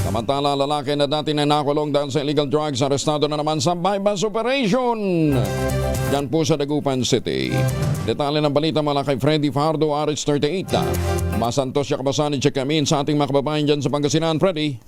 Samantala, lalaki na dati na nakulong dahil sa illegal drugs, arestado na naman sa bypass operation. Yan po sa Dagupan City. Detalye ng balita mula kay Freddy Fajardo, RH38. Masantos siya kabasan ni Chekamin sa ating mga kababayan dyan sa Pangasinan. Freddy.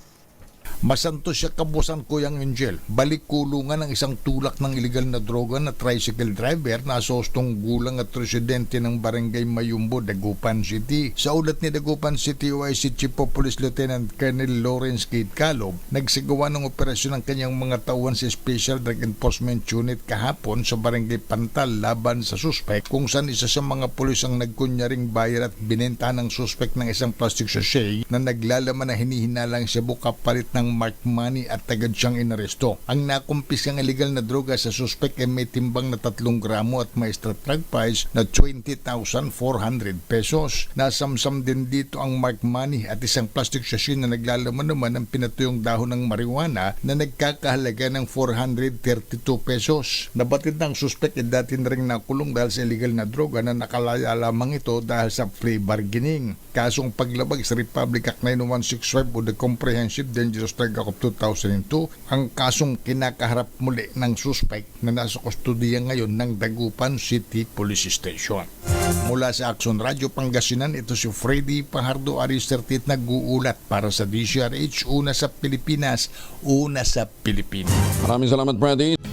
Masantos siya kabusan Kuyang Angel. Balik kulungan ng isang tulak ng iligal na droga na tricycle driver na sostong gulang at residente ng Barangay Mayumbo, Dagupan City. Sa ulat ni Dagupan City OIC Chief of Police Lieutenant Colonel Lawrence Kate Calob, nagsagawa ng operasyon ng kanyang mga tauhan sa Special Drug Enforcement Unit kahapon sa Barangay Pantal laban sa suspect, kung saan isa sa mga pulis ang nagkunyaring bayar at binenta ng suspect ng isang plastic sachet na naglalaman na hinihinalang Cebu kapalit ng mark money at agad siyang inaresto. Ang nakumpiskang illegal na droga sa suspect ay may timbang na 3 gramo at may extra drug price na 20,400 pesos. Nasamsam din dito ang mark money at isang plastic sachet na naglalaman naman ng pinatuyong dahon ng marijuana na nagkakahalaga ng 432 pesos. Nabatid ng suspect ay dati na rin nakulong dahil sa illegal na droga na nakalaya lamang ito dahil sa free bargaining. Kasong paglabag sa Republic Act 9165 o the Comprehensive Dangerous Drug Act of 2002, ang kasong kinakaharap muli ng suspect na nasa kustodiya ngayon ng Dagupan City Police Station. Mula sa Action Radio Pangasinan, ito si Freddy Fajardo, RH38 nag-uulat para sa DCRH, una sa Pilipinas, una sa Pilipinas. Maraming salamat, Freddy.